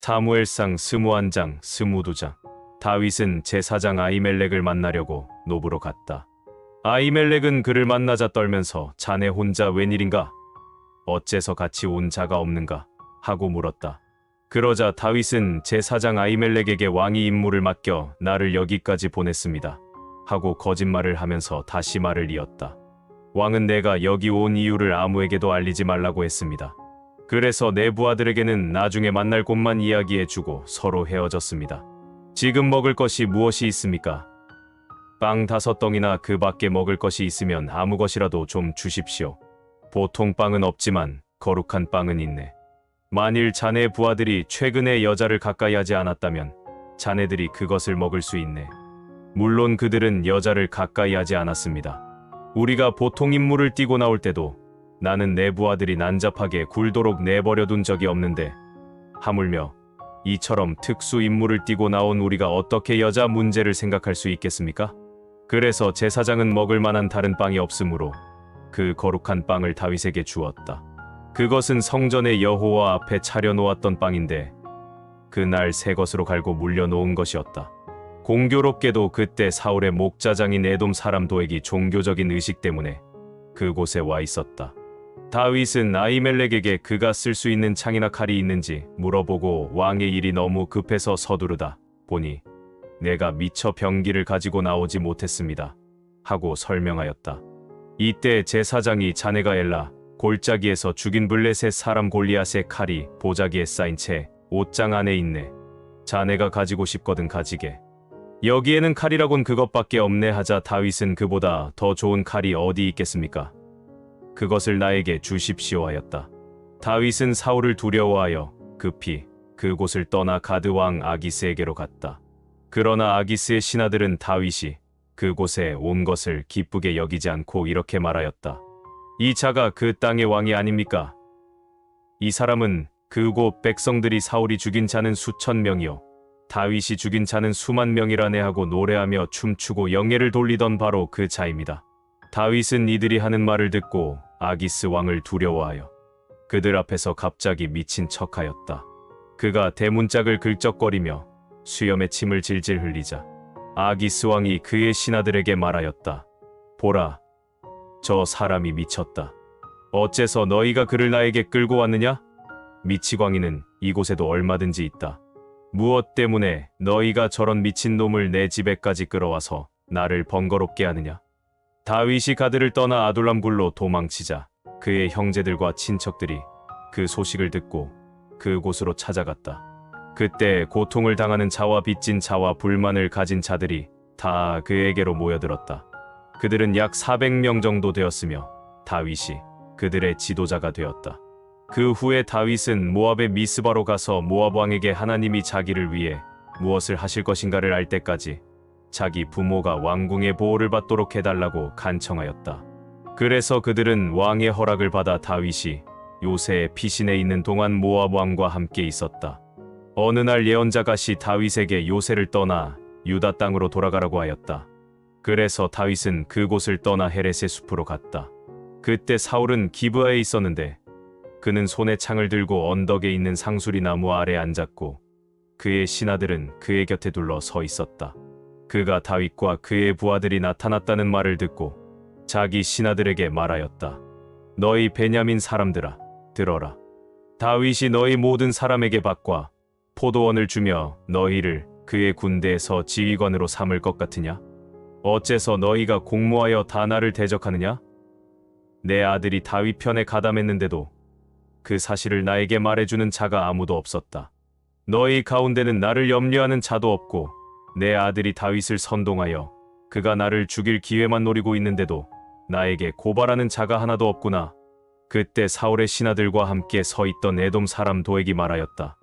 사무엘상 21장 22장. 다윗은 제사장 아히멜렉을 만나려고 노브로 갔다. 아히멜렉은 그를 만나자 떨면서 자네 혼자 웬일인가? 어째서 같이 온 자가 없는가? 하고 물었다. 그러자 다윗은 제사장 아히멜렉에게 왕이 임무를 맡겨 나를 여기까지 보냈습니다. 하고 거짓말을 하면서 다시 말을 이었다. 왕은 내가 여기 온 이유를 아무에게도 알리지 말라고 했습니다. 그래서 내 부하들에게는 나중에 만날 곳만 이야기해주고 서로 헤어졌습니다. 지금 먹을 것이 무엇이 있습니까? 빵 5덩이나 그 밖에 먹을 것이 있으면 아무 것이라도 좀 주십시오. 보통 빵은 없지만 거룩한 빵은 있네. 만일 자네 부하들이 최근에 여자를 가까이 하지 않았다면 자네들이 그것을 먹을 수 있네. 물론 그들은 여자를 가까이 하지 않았습니다. 우리가 보통 임무를 띠고 나올 때도 나는 내 부하들이 난잡하게 굴도록 내버려둔 적이 없는데 하물며 이처럼 특수 임무를 띠고 나온 우리가 어떻게 여자 문제를 생각할 수 있겠습니까? 그래서 제사장은 먹을 만한 다른 빵이 없으므로 그 거룩한 빵을 다윗에게 주었다. 그것은 성전의 여호와 앞에 차려놓았던 빵인데 그날 새 것으로 갈고 물려놓은 것이었다. 공교롭게도 그때 사울의 목자장인 에돔 사람 도액이 종교적인 의식 때문에 그곳에 와 있었다. 다윗은 아히멜렉에게 그가 쓸 수 있는 창이나 칼이 있는지 물어보고 왕의 일이 너무 급해서 서두르다 보니 내가 미처 병기를 가지고 나오지 못했습니다. 하고 설명하였다. 이때 제사장이 자네가 엘라 골짜기에서 죽인 블레셋 사람 골리앗의 칼이 보자기에 쌓인 채 옷장 안에 있네. 자네가 가지고 싶거든 가지게. 여기에는 칼이라곤 그것밖에 없네 하자 다윗은 그보다 더 좋은 칼이 어디 있겠습니까? 그것을 나에게 주십시오 하였다. 다윗은 사울을 두려워하여 급히 그곳을 떠나 가드 왕 아기스에게로 갔다. 그러나 아기스의 신하들은 다윗이 그곳에 온 것을 기쁘게 여기지 않고 이렇게 말하였다. 이 자가 그 땅의 왕이 아닙니까? 이 사람은 그곳 백성들이 사울이 죽인 자는 수천 명이요 다윗이 죽인 자는 수만 명이라네 하고 노래하며 춤추고 영예를 돌리던 바로 그 자입니다. 다윗은 이들이 하는 말을 듣고 아기스 왕을 두려워하여 그들 앞에서 갑자기 미친 척하였다. 그가 대문짝을 긁적거리며 수염에 침을 질질 흘리자 아기스 왕이 그의 신하들에게 말하였다. 보라, 저 사람이 미쳤다. 어째서 너희가 그를 나에게 끌고 왔느냐? 미치광이는 이곳에도 얼마든지 있다. 무엇 때문에 너희가 저런 미친 놈을 내 집에까지 끌어와서 나를 번거롭게 하느냐? 다윗이 가드를 떠나 아둘람 굴로 도망치자 그의 형제들과 친척들이 그 소식을 듣고 그곳으로 찾아갔다. 그때 고통을 당하는 자와 빚진 자와 불만을 가진 자들이 다 그에게로 모여들었다. 그들은 약 400명 정도 되었으며 다윗이 그들의 지도자가 되었다. 그 후에 다윗은 모압의 미스바로 가서 모압 왕에게 하나님이 자기를 위해 무엇을 하실 것인가를 알 때까지 자기 부모가 왕궁의 보호를 받도록 해달라고 간청하였다. 그래서 그들은 왕의 허락을 받아 다윗이 요새의 피신에 있는 동안 모압 왕과 함께 있었다. 어느 날 예언자 갓이 다윗에게 요새를 떠나 유다 땅으로 돌아가라고 하였다. 그래서 다윗은 그곳을 떠나 헤렛의 숲으로 갔다. 그때 사울은 기브아에 있었는데 그는 손에 창을 들고 언덕에 있는 상수리 나무 아래 앉았고 그의 신하들은 그의 곁에 둘러 서 있었다. 그가 다윗과 그의 부하들이 나타났다는 말을 듣고 자기 신하들에게 말하였다. 너희 베냐민 사람들아, 들어라. 다윗이 너희 모든 사람에게 밭과 포도원을 주며 너희를 그의 군대에서 지휘관으로 삼을 것 같으냐? 어째서 너희가 공모하여 다 나를 대적하느냐? 내 아들이 다윗 편에 가담했는데도 그 사실을 나에게 말해주는 자가 아무도 없었다. 너희 가운데는 나를 염려하는 자도 없고 내 아들이 다윗을 선동하여 그가 나를 죽일 기회만 노리고 있는데도 나에게 고발하는 자가 하나도 없구나. 그때 사울의 신하들과 함께 서 있던 에돔 사람 도액이 말하였다.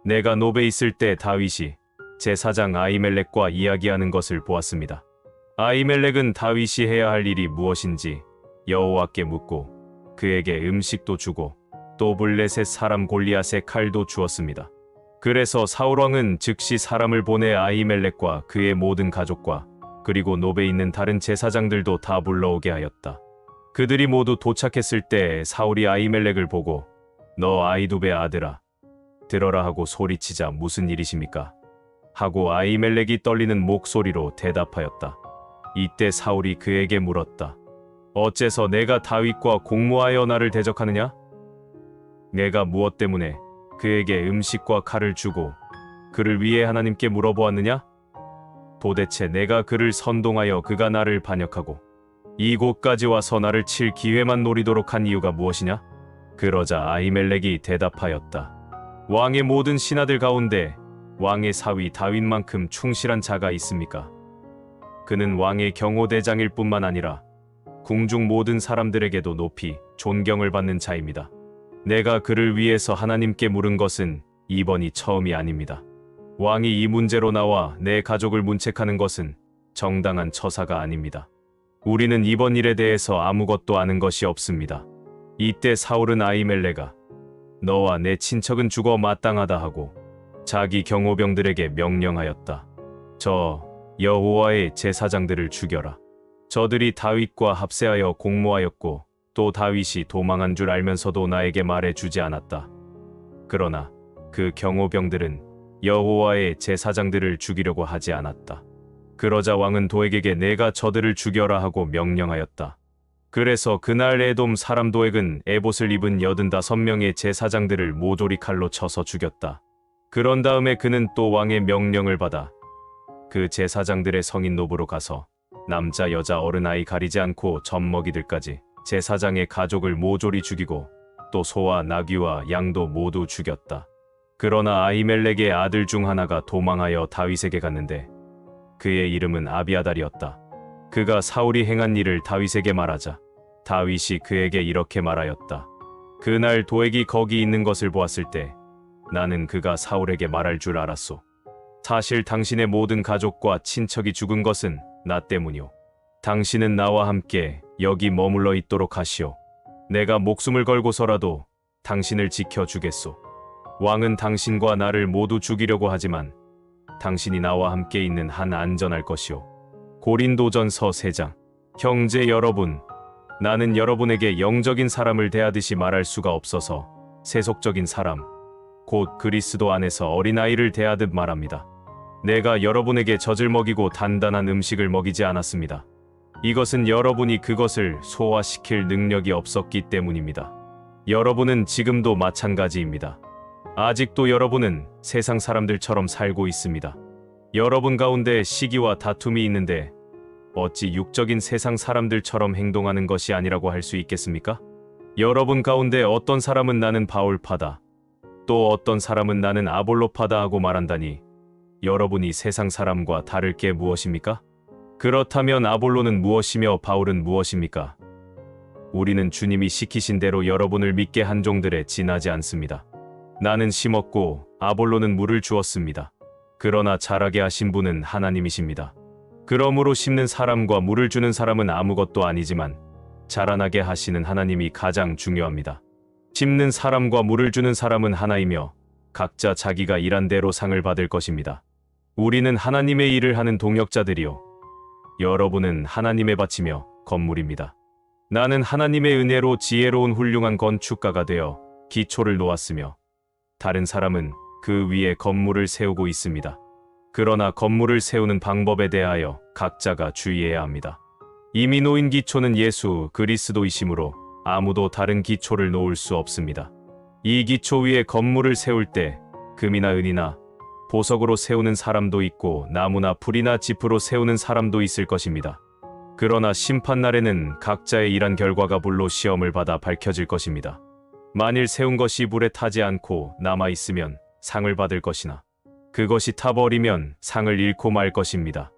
내가 노베에 있을 때 다윗이 제사장 아히멜렉과 이야기하는 것을 보았습니다. 아히멜렉은 다윗이 해야 할 일이 무엇인지 여호와께 묻고 그에게 음식도 주고 또 블레셋 사람 골리앗의 칼도 주었습니다. 그래서 사울왕은 즉시 사람을 보내 아히멜렉과 그의 모든 가족과 그리고 노베에 있는 다른 제사장들도 다 불러오게 하였다. 그들이 모두 도착했을 때 사울이 아히멜렉을 보고 너 아히두베 아들아, 들어라 하고 소리치자 무슨 일이십니까? 하고 아히멜렉이 떨리는 목소리로 대답하였다. 이때 사울이 그에게 물었다. 어째서 내가 다윗과 공모하여 나를 대적하느냐? 내가 무엇 때문에 그에게 음식과 칼을 주고 그를 위해 하나님께 물어보았느냐? 도대체 내가 그를 선동하여 그가 나를 반역하고 이곳까지 와서 나를 칠 기회만 노리도록 한 이유가 무엇이냐? 그러자 아히멜렉이 대답하였다. 왕의 모든 신하들 가운데 왕의 사위 다윗만큼 충실한 자가 있습니까? 그는 왕의 경호대장일 뿐만 아니라 궁중 모든 사람들에게도 높이 존경을 받는 자입니다. 내가 그를 위해서 하나님께 물은 것은 이번이 처음이 아닙니다. 왕이 이 문제로 나와 내 가족을 문책하는 것은 정당한 처사가 아닙니다. 우리는 이번 일에 대해서 아무것도 아는 것이 없습니다. 이때 사울은 아히멜렉아, 너와 내 친척은 죽어 마땅하다 하고 자기 경호병들에게 명령하였다. 저 여호와의 제사장들을 죽여라. 저들이 다윗과 합세하여 공모하였고 또 다윗이 도망한 줄 알면서도 나에게 말해주지 않았다. 그러나 그 경호병들은 여호와의 제사장들을 죽이려고 하지 않았다. 그러자 왕은 도액에게 내가 저들을 죽여라 하고 명령하였다. 그래서 그날 에돔 사람 도액은 에봇을 입은 85명의 제사장들을 모조리 칼로 쳐서 죽였다. 그런 다음에 그는 또 왕의 명령을 받아 그 제사장들의 성인 노부로 가서 남자 여자 어른아이 가리지 않고 젖먹이들까지 제사장의 가족을 모조리 죽이고 또 소와 나귀와 양도 모두 죽였다. 그러나 아히멜렉의 아들 중 하나가 도망하여 다윗에게 갔는데 그의 이름은 아비아달이었다. 그가 사울이 행한 일을 다윗에게 말하자 다윗이 그에게 이렇게 말하였다. 그날 도액이 거기 있는 것을 보았을 때 나는 그가 사울에게 말할 줄 알았소. 사실 당신의 모든 가족과 친척이 죽은 것은 나 때문이오. 당신은 나와 함께 여기 머물러 있도록 하시오. 내가 목숨을 걸고서라도 당신을 지켜주겠소. 왕은 당신과 나를 모두 죽이려고 하지만 당신이 나와 함께 있는 한 안전할 것이오. 고린도전서 3장. 형제 여러분, 나는 여러분에게 영적인 사람을 대하듯이 말할 수가 없어서 세속적인 사람, 곧 그리스도 안에서 어린아이를 대하듯 말합니다. 내가 여러분에게 젖을 먹이고 단단한 음식을 먹이지 않았습니다. 이것은 여러분이 그것을 소화시킬 능력이 없었기 때문입니다. 여러분은 지금도 마찬가지입니다. 아직도 여러분은 세상 사람들처럼 살고 있습니다. 여러분 가운데 시기와 다툼이 있는데 어찌 육적인 세상 사람들처럼 행동하는 것이 아니라고 할 수 있겠습니까? 여러분 가운데 어떤 사람은 나는 바울파다, 또 어떤 사람은 나는 아볼로파다 하고 말한다니 여러분이 세상 사람과 다를 게 무엇입니까? 그렇다면 아볼로는 무엇이며 바울은 무엇입니까? 우리는 주님이 시키신 대로 여러분을 믿게 한 종들에 지나지 않습니다. 나는 심었고 아볼로는 물을 주었습니다. 그러나 자라게 하신 분은 하나님이십니다. 그러므로 심는 사람과 물을 주는 사람은 아무것도 아니지만 자라나게 하시는 하나님이 가장 중요합니다. 심는 사람과 물을 주는 사람은 하나이며 각자 자기가 일한 대로 상을 받을 것입니다. 우리는 하나님의 일을 하는 동역자들이요, 여러분은 하나님의 밭이며 건물입니다. 나는 하나님의 은혜로 지혜로운 훌륭한 건축가가 되어 기초를 놓았으며 다른 사람은 그 위에 건물을 세우고 있습니다. 그러나 건물을 세우는 방법에 대하여 각자가 주의해야 합니다. 이미 놓인 기초는 예수 그리스도이시므로 아무도 다른 기초를 놓을 수 없습니다. 이 기초 위에 건물을 세울 때 금이나 은이나 보석으로 세우는 사람도 있고 나무나 풀이나 짚으로 세우는 사람도 있을 것입니다. 그러나 심판날에는 각자의 일한 결과가 불로 시험을 받아 밝혀질 것입니다. 만일 세운 것이 불에 타지 않고 남아있으면 상을 받을 것이나 그것이 타버리면 상을 잃고 말 것입니다.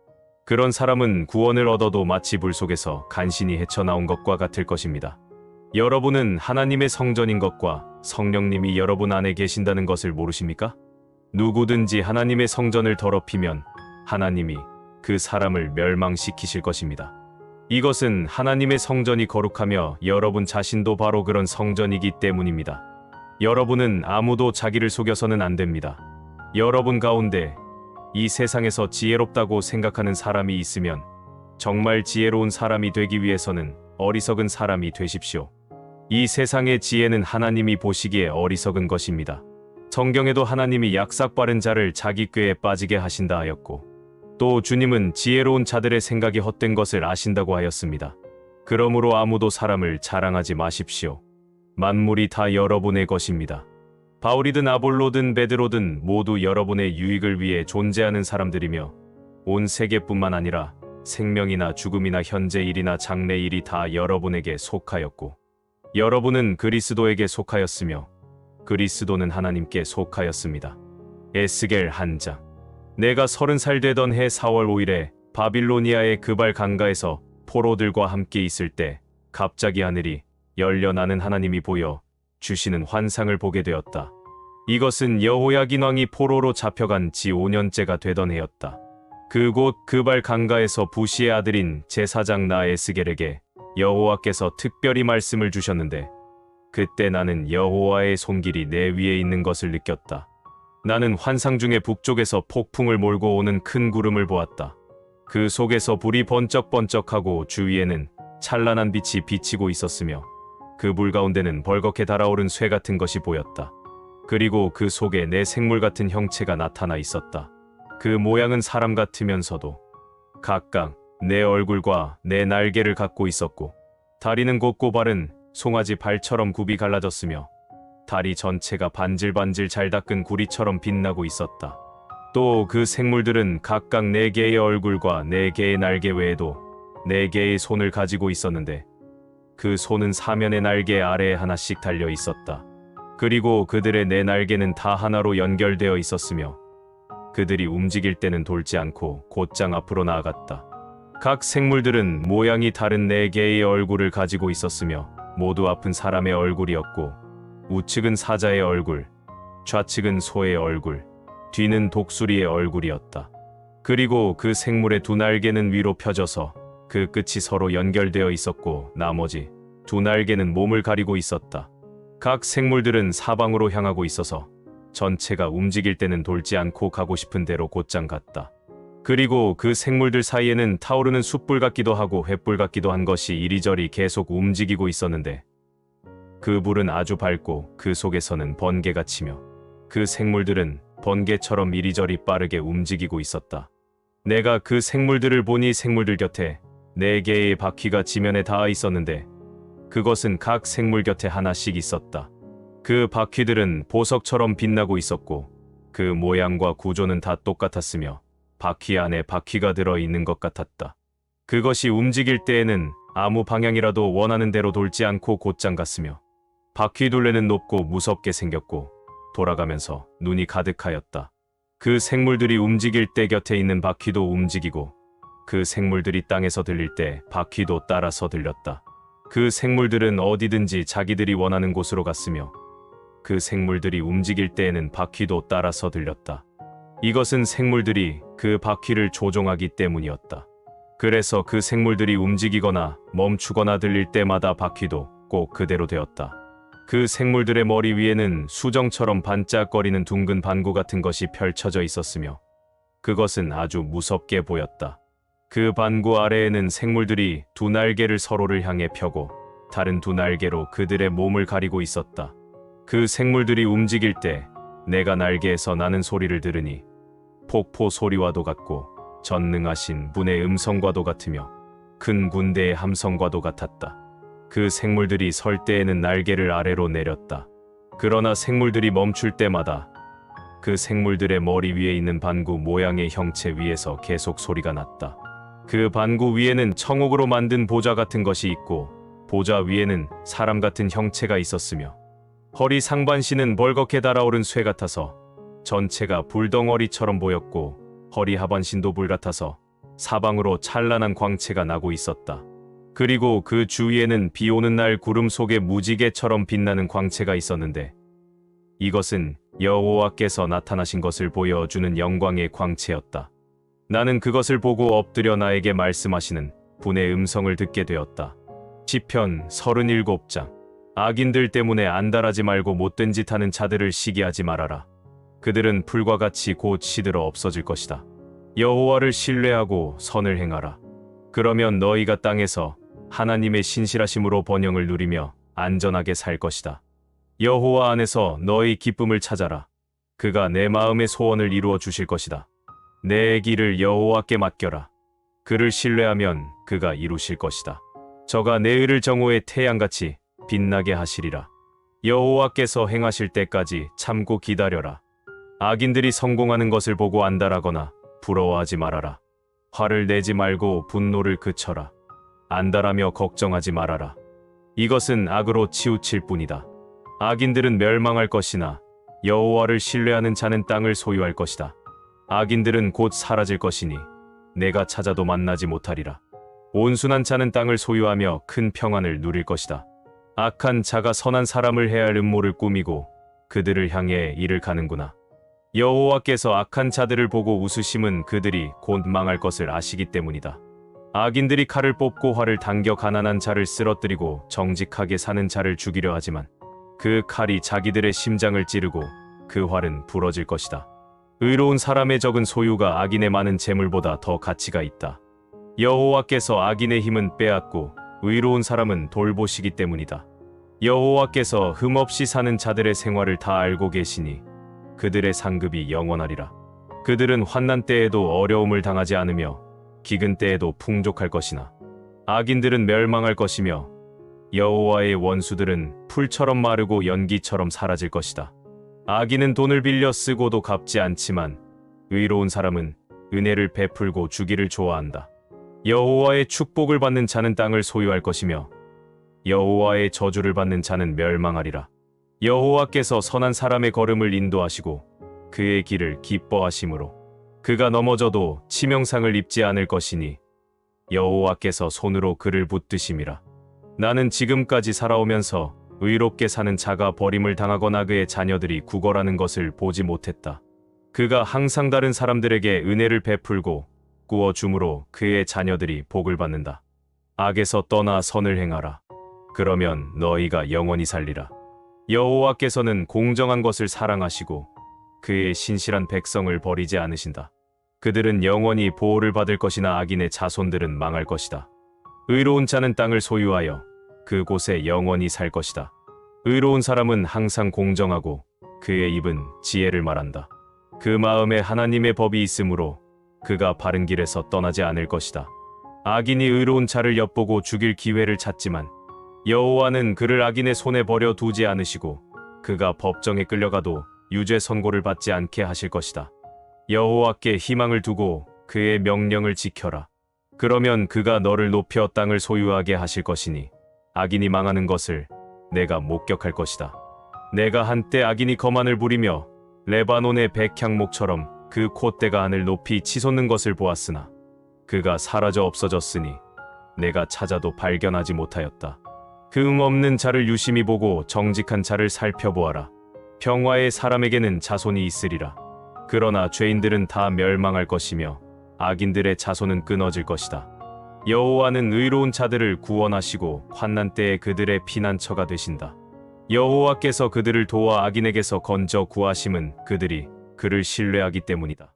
그런 사람은 구원을 얻어도 마치 불 속에서 간신히 헤쳐나온 것과 같을 것입니다. 여러분은 하나님의 성전인 것과 성령님이 여러분 안에 계신다는 것을 모르십니까? 누구든지 하나님의 성전을 더럽히면 하나님이 그 사람을 멸망시키실 것입니다. 이것은 하나님의 성전이 거룩하며 여러분 자신도 바로 그런 성전이기 때문입니다. 여러분은 아무도 자기를 속여서는 안 됩니다. 여러분 가운데 이 세상에서 지혜롭다고 생각하는 사람이 있으면 정말 지혜로운 사람이 되기 위해서는 어리석은 사람이 되십시오. 이 세상의 지혜는 하나님이 보시기에 어리석은 것입니다. 성경에도 하나님이 약삭 빠른 자를 자기 꾀에 빠지게 하신다 하였고, 또 주님은 지혜로운 자들의 생각이 헛된 것을 아신다고 하였습니다. 그러므로 아무도 사람을 자랑하지 마십시오. 만물이 다 여러분의 것입니다. 바울이든 아볼로든 베드로든 모두 여러분의 유익을 위해 존재하는 사람들이며, 온 세계뿐만 아니라 생명이나 죽음이나 현재 일이나 장래 일이 다 여러분에게 속하였고, 여러분은 그리스도에게 속하였으며 그리스도는 하나님께 속하였습니다. 에스겔 1장. 내가 30살 되던 해 4월 5일에 바빌로니아의 그발 강가에서 포로들과 함께 있을 때 갑자기 하늘이 열려 나는 하나님이 보여 주시는 환상을 보게 되었다. 이것은 여호야긴 왕이 포로로 잡혀간 지 5년째가 되던 해였다. 그곳 그발 강가에서 부시의 아들인 제사장 나 에스겔에게 여호와께서 특별히 말씀을 주셨는데, 그때 나는 여호와의 손길이 내 위에 있는 것을 느꼈다. 나는 환상 중에 북쪽에서 폭풍을 몰고 오는 큰 구름을 보았다. 그 속에서 불이 번쩍번쩍하고 주위에는 찬란한 빛이 비치고 있었으며, 그 불 가운데는 벌겋게 달아오른 쇠 같은 것이 보였다. 그리고 그 속에 내 생물 같은 형체가 나타나 있었다. 그 모양은 사람 같으면서도 각각 내 얼굴과 내 날개를 갖고 있었고, 다리는 곧고 발은 송아지 발처럼 굽이 갈라졌으며, 다리 전체가 반질반질 잘 닦은 구리처럼 빛나고 있었다. 또 그 생물들은 각각 4개의 얼굴과 4개의 날개 외에도 4개의 손을 가지고 있었는데, 그 손은 사면의 날개 아래에 하나씩 달려 있었다. 그리고 그들의 4날개는 다 하나로 연결되어 있었으며, 그들이 움직일 때는 돌지 않고 곧장 앞으로 나아갔다. 각 생물들은 모양이 다른 4개의 얼굴을 가지고 있었으며, 모두 아픈 사람의 얼굴이었고, 우측은 사자의 얼굴, 좌측은 소의 얼굴, 뒤는 독수리의 얼굴이었다. 그리고 그 생물의 2날개는 위로 펴져서 그 끝이 서로 연결되어 있었고, 나머지 2날개는 몸을 가리고 있었다. 각 생물들은 사방으로 향하고 있어서 전체가 움직일 때는 돌지 않고 가고 싶은 대로 곧장 갔다. 그리고 그 생물들 사이에는 타오르는 숯불 같기도 하고 횃불 같기도 한 것이 이리저리 계속 움직이고 있었는데, 그 불은 아주 밝고 그 속에서는 번개가 치며, 그 생물들은 번개처럼 이리저리 빠르게 움직이고 있었다. 내가 그 생물들을 보니 생물들 곁에 4개의 바퀴가 지면에 닿아 있었는데, 그것은 각 생물 곁에 하나씩 있었다. 그 바퀴들은 보석처럼 빛나고 있었고, 그 모양과 구조는 다 똑같았으며 바퀴 안에 바퀴가 들어있는 것 같았다. 그것이 움직일 때에는 아무 방향이라도 원하는 대로 돌지 않고 곧장 갔으며, 바퀴 둘레는 높고 무섭게 생겼고 돌아가면서 눈이 가득하였다. 그 생물들이 움직일 때 곁에 있는 바퀴도 움직이고, 그 생물들이 땅에서 들릴 때 바퀴도 따라서 들렸다. 그 생물들은 어디든지 자기들이 원하는 곳으로 갔으며, 그 생물들이 움직일 때에는 바퀴도 따라서 들렸다. 이것은 생물들이 그 바퀴를 조종하기 때문이었다. 그래서 그 생물들이 움직이거나 멈추거나 들릴 때마다 바퀴도 꼭 그대로 되었다. 그 생물들의 머리 위에는 수정처럼 반짝거리는 둥근 반구 같은 것이 펼쳐져 있었으며, 그것은 아주 무섭게 보였다. 그 반구 아래에는 생물들이 2날개를 서로를 향해 펴고 다른 2날개로 그들의 몸을 가리고 있었다. 그 생물들이 움직일 때 내가 날개에서 나는 소리를 들으니 폭포 소리와도 같고 전능하신 분의 음성과도 같으며 큰 군대의 함성과도 같았다. 그 생물들이 설 때에는 날개를 아래로 내렸다. 그러나 생물들이 멈출 때마다 그 생물들의 머리 위에 있는 반구 모양의 형체 위에서 계속 소리가 났다. 그 반구 위에는 청옥으로 만든 보좌 같은 것이 있고, 보좌 위에는 사람 같은 형체가 있었으며, 허리 상반신은 벌겋게 달아오른 쇠 같아서 전체가 불덩어리처럼 보였고, 허리 하반신도 불 같아서 사방으로 찬란한 광채가 나고 있었다. 그리고 그 주위에는 비 오는 날 구름 속에 무지개처럼 빛나는 광채가 있었는데, 이것은 여호와께서 나타나신 것을 보여주는 영광의 광채였다. 나는 그것을 보고 엎드려 나에게 말씀하시는 분의 음성을 듣게 되었다. 시편 37장. 악인들 때문에 안달하지 말고 못된 짓 하는 자들을 시기하지 말아라. 그들은 풀과 같이 곧 시들어 없어질 것이다. 여호와를 신뢰하고 선을 행하라. 그러면 너희가 땅에서 하나님의 신실하심으로 번영을 누리며 안전하게 살 것이다. 여호와 안에서 너희 기쁨을 찾아라. 그가 내 마음의 소원을 이루어 주실 것이다. 내 길을 여호와께 맡겨라. 그를 신뢰하면 그가 이루실 것이다. 저가 내 의를 정오의 태양같이 빛나게 하시리라. 여호와께서 행하실 때까지 참고 기다려라. 악인들이 성공하는 것을 보고 안달하거나 부러워하지 말아라. 화를 내지 말고 분노를 그쳐라. 안달하며 걱정하지 말아라. 이것은 악으로 치우칠 뿐이다. 악인들은 멸망할 것이나 여호와를 신뢰하는 자는 땅을 소유할 것이다. 악인들은 곧 사라질 것이니 내가 찾아도 만나지 못하리라. 온순한 자는 땅을 소유하며 큰 평안을 누릴 것이다. 악한 자가 선한 사람을 해할 음모를 꾸미고 그들을 향해 이를 가는구나. 여호와께서 악한 자들을 보고 웃으심은 그들이 곧 망할 것을 아시기 때문이다. 악인들이 칼을 뽑고 활을 당겨 가난한 자를 쓰러뜨리고 정직하게 사는 자를 죽이려 하지만 그 칼이 자기들의 심장을 찌르고 그 활은 부러질 것이다. 의로운 사람의 적은 소유가 악인의 많은 재물보다 더 가치가 있다. 여호와께서 악인의 힘은 빼앗고 의로운 사람은 돌보시기 때문이다. 여호와께서 흠없이 사는 자들의 생활을 다 알고 계시니 그들의 상급이 영원하리라. 그들은 환난 때에도 어려움을 당하지 않으며 기근 때에도 풍족할 것이나 악인들은 멸망할 것이며 여호와의 원수들은 풀처럼 마르고 연기처럼 사라질 것이다. 악인은 돈을 빌려 쓰고도 갚지 않지만 의로운 사람은 은혜를 베풀고 주기를 좋아한다. 여호와의 축복을 받는 자는 땅을 소유할 것이며 여호와의 저주를 받는 자는 멸망하리라. 여호와께서 선한 사람의 걸음을 인도하시고 그의 길을 기뻐하심으로 그가 넘어져도 치명상을 입지 않을 것이니 여호와께서 손으로 그를 붙드심이라. 나는 지금까지 살아오면서 의롭게 사는 자가 버림을 당하거나 그의 자녀들이 구걸하는 것을 보지 못했다. 그가 항상 다른 사람들에게 은혜를 베풀고 꾸어줌으로 그의 자녀들이 복을 받는다. 악에서 떠나 선을 행하라. 그러면 너희가 영원히 살리라. 여호와께서는 공정한 것을 사랑하시고 그의 신실한 백성을 버리지 않으신다. 그들은 영원히 보호를 받을 것이나 악인의 자손들은 망할 것이다. 의로운 자는 땅을 소유하여 그곳에 영원히 살 것이다. 의로운 사람은 항상 공정하고 그의 입은 지혜를 말한다. 그 마음에 하나님의 법이 있으므로 그가 바른 길에서 떠나지 않을 것이다. 악인이 의로운 자를 엿보고 죽일 기회를 찾지만 여호와는 그를 악인의 손에 버려 두지 않으시고 그가 법정에 끌려가도 유죄 선고를 받지 않게 하실 것이다. 여호와께 희망을 두고 그의 명령을 지켜라. 그러면 그가 너를 높여 땅을 소유하게 하실 것이니 악인이 망하는 것을 내가 목격할 것이다. 내가 한때 악인이 거만을 부리며 레바논의 백향목처럼 그 콧대가 하늘 높이 치솟는 것을 보았으나 그가 사라져 없어졌으니 내가 찾아도 발견하지 못하였다. 그 없는 자를 유심히 보고 정직한 자를 살펴보아라. 평화의 사람에게는 자손이 있으리라. 그러나 죄인들은 다 멸망할 것이며 악인들의 자손은 끊어질 것이다. 여호와는 의로운 자들을 구원하시고 환난 때에 그들의 피난처가 되신다. 여호와께서 그들을 도와 악인에게서 건져 구하심은 그들이 그를 신뢰하기 때문이다.